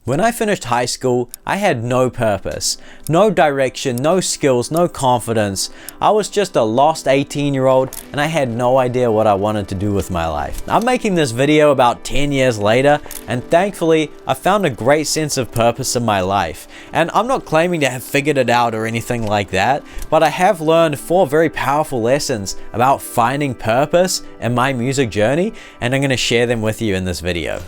When I finished high school, I had no purpose, no direction, no skills, no confidence. I was just a lost 18-year-old and I had no idea what I wanted to do with my life. I'm making this video about 10 years later, and thankfully, I found a great sense of purpose in my life. And I'm not claiming to have figured it out or anything like that, but I have learned 4 very powerful lessons about finding purpose in my music journey, and I'm going to share them with you in this video.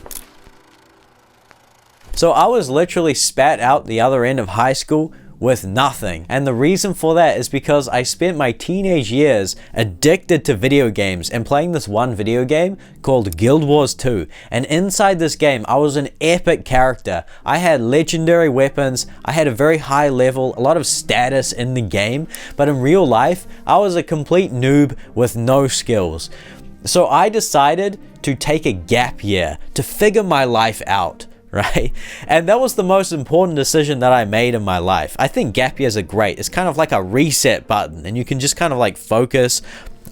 So I was literally spat out the other end of high school with nothing. And the reason for that is because I spent my teenage years addicted to video games and playing this one video game called Guild Wars 2. And inside this game, I was an epic character. I had legendary weapons, I had a very high level, a lot of status in the game, but in real life, I was a complete noob with no skills. So I decided to take a gap year to figure my life out. Right? And that was the most important decision that I made in my life. I think gap years are great. It's kind of like a reset button, and you can just kind of like focus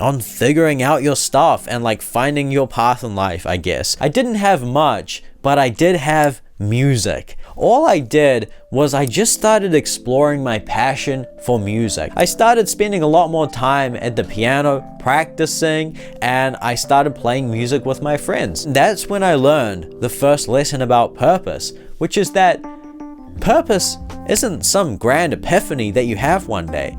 on figuring out your stuff and like finding your path in life, I guess. I didn't have much, but I did have music. All I did was I just started exploring my passion for music. I started spending a lot more time at the piano, practicing, and I started playing music with my friends. That's when I learned the first lesson about purpose, which is that purpose isn't some grand epiphany that you have one day.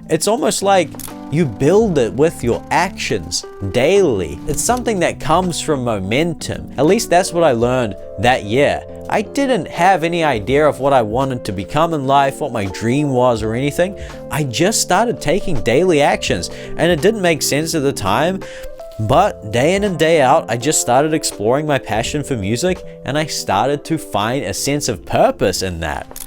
It's almost like you build it with your actions daily. It's something that comes from momentum. At least that's what I learned that year. I didn't have any idea of what I wanted to become in life, what my dream was or anything. I just started taking daily actions, and it didn't make sense at the time, but day in and day out, I just started exploring my passion for music, and I started to find a sense of purpose in that.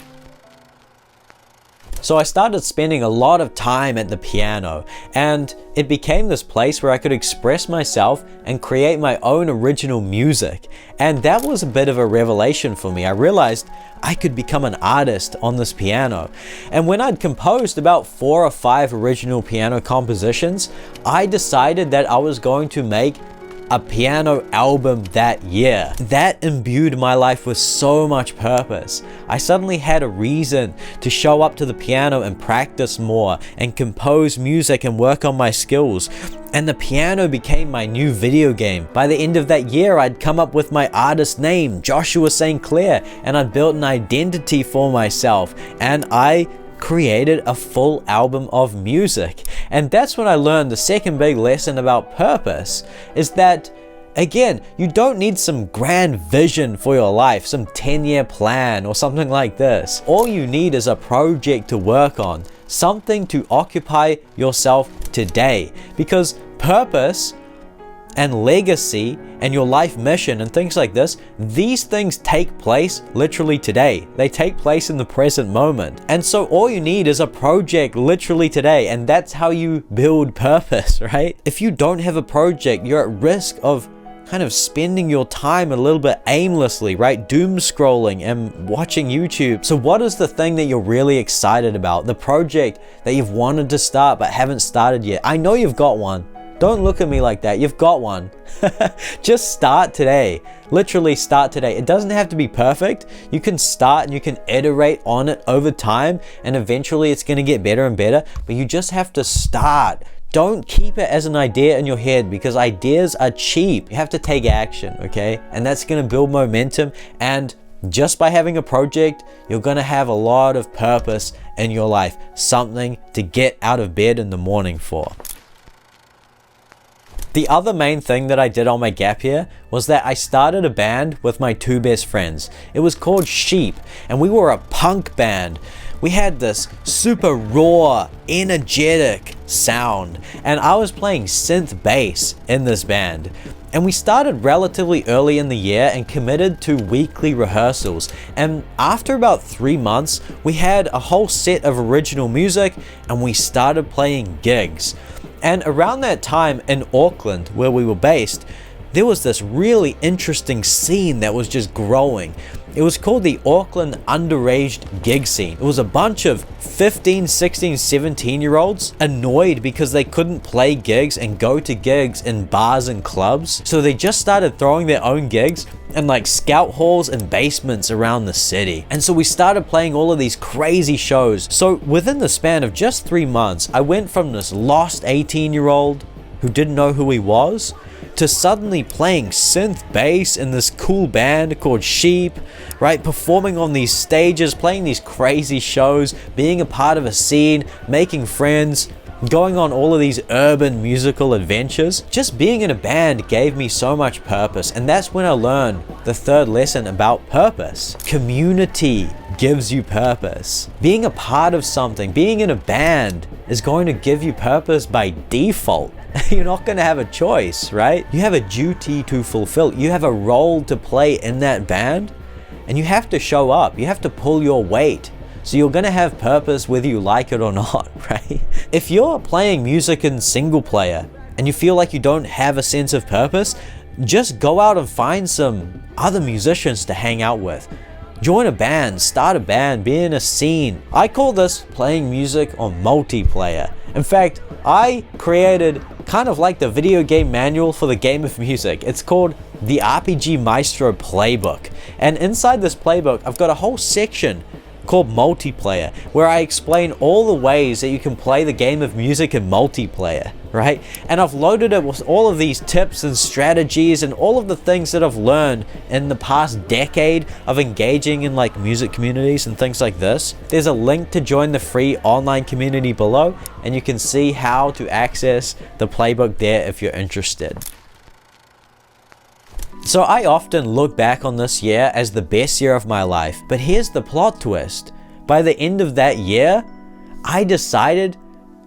So I started spending a lot of time at the piano, and it became this place where I could express myself and create my own original music. And that was a bit of a revelation for me. I realized I could become an artist on this piano. And when I'd composed about 4 or 5 original piano compositions, I decided that I was going to make a piano album that year. That imbued my life with so much purpose. I suddenly had a reason to show up to the piano and practice more and compose music and work on my skills. And the piano became my new video game. By the end of that year, I'd come up with my artist name, Joshua St. Clair, and I'd built an identity for myself, and I created a full album of music. And that's when I learned the second big lesson about purpose, is that again, you don't need some grand vision for your life, some 10-year plan or something like this. All you need is a project to work on, something to occupy yourself today, because purpose and legacy and your life mission and things like this, these things take place literally today. They take place in the present moment. And so all you need is a project literally today, and that's how you build purpose, right? If you don't have a project, you're at risk of kind of spending your time a little bit aimlessly, right? Doom scrolling and watching YouTube. So what is the thing that you're really excited about? The project that you've wanted to start but haven't started yet? I know you've got one. Don't look at me like that. You've got one. Just start today. Literally start today. It doesn't have to be perfect. You can start and you can iterate on it over time, and eventually it's going to get better and better, but you just have to start. Don't keep it as an idea in your head, because ideas are cheap. You have to take action, okay? And that's going to build momentum, and just by having a project, you're going to have a lot of purpose in your life. Something to get out of bed in the morning for. The other main thing that I did on my gap year was that I started a band with my 2 best friends. It was called Sheep, and we were a punk band. We had this super raw, energetic sound, and I was playing synth bass in this band. And we started relatively early in the year and committed to weekly rehearsals. And after about 3 months, we had a whole set of original music and we started playing gigs. And around that time in Auckland, where we were based, there was this really interesting scene that was just growing. It was called the Auckland Underaged Gig Scene. It was a bunch of 15, 16, 17-year-olds annoyed because they couldn't play gigs and go to gigs in bars and clubs. So they just started throwing their own gigs in like scout halls and basements around the city. And so we started playing all of these crazy shows. So within the span of just 3 months, I went from this lost 18-year-old who didn't know who he was to suddenly playing synth bass in this cool band called Sheep, right? Performing on these stages, playing these crazy shows, being a part of a scene, making friends, going on all of these urban musical adventures. Just being in a band gave me so much purpose, and that's when I learned the third lesson about purpose. Community gives you purpose. Being a part of something, being in a band is going to give you purpose by default. You're not going to have a choice, right? You have a duty to fulfill. You have a role to play in that band, and you have to show up. You have to pull your weight. So you're going to have purpose whether you like it or not, right? If you're playing music in single player and you feel like you don't have a sense of purpose, just go out and find some other musicians to hang out with. Join a band, start a band, be in a scene. I call this playing music on multiplayer. In fact, I created kind of like the video game manual for the game of music. It's called the RPG Maestro Playbook. And inside this playbook, I've got a whole section called multiplayer, where I explain all the ways that you can play the game of music in multiplayer, right? And I've loaded it with all of these tips and strategies and all of the things that I've learned in the past decade of engaging in like music communities and things like this. There's a link to join the free online community below, and you can see how to access the playbook there if you're interested. So I often look back on this year as the best year of my life, but here's the plot twist. By the end of that year, I decided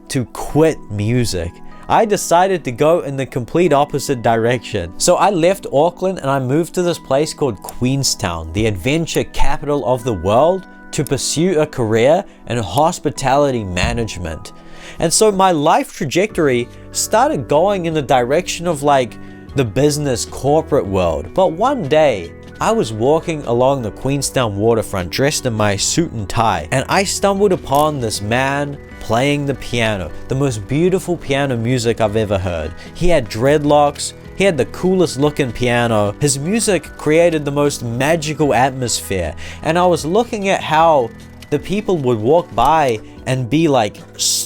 to quit music. I decided to go in the complete opposite direction. So I left Auckland and I moved to this place called Queenstown, the adventure capital of the world, to pursue a career in hospitality management. And so my life trajectory started going in the direction of like the business corporate world. But one day I was walking along the Queenstown waterfront dressed in my suit and tie, and I stumbled upon this man playing the piano, the most beautiful piano music I've ever heard. He had dreadlocks, he had the coolest looking piano, his music created the most magical atmosphere, and I was looking at how the people would walk by and be like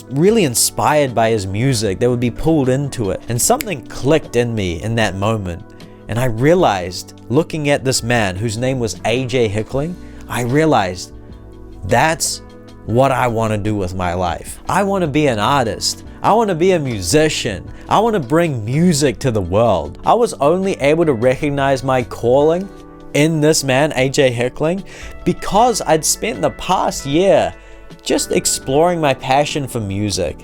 really inspired by his music. They would be pulled into it. And something clicked in me in that moment. And I realized, looking at this man whose name was AJ Hickling, I realized that's what I want to do with my life. I want to be an artist. I want to be a musician. I want to bring music to the world. I was only able to recognize my calling in this man, AJ Hickling, because I'd spent the past year just exploring my passion for music,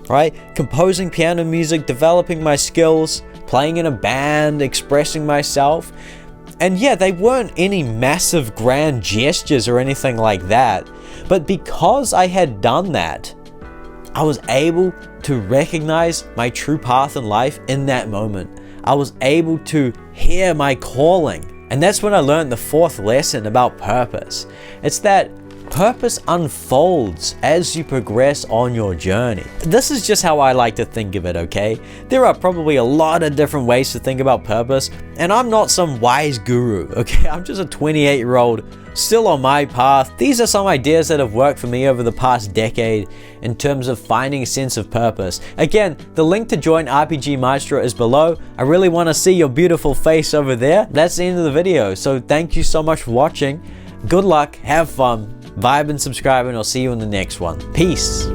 right? Composing piano music, developing my skills, playing in a band, expressing myself. And yeah, they weren't any massive grand gestures or anything like that. But because I had done that, I was able to recognize my true path in life in that moment. I was able to hear my calling. And that's when I learned the fourth lesson about purpose. It's that purpose unfolds as you progress on your journey. This is just how I like to think of it, okay? There are probably a lot of different ways to think about purpose, and I'm not some wise guru, okay? I'm just a 28-year-old still on my path. These are some ideas that have worked for me over the past decade in terms of finding a sense of purpose. Again, the link to join RPG Maestro is below. I really want to see your beautiful face over there. That's the end of the video, so thank you so much for watching. Good luck, have fun, vibe and subscribe, and I'll see you in the next one. Peace.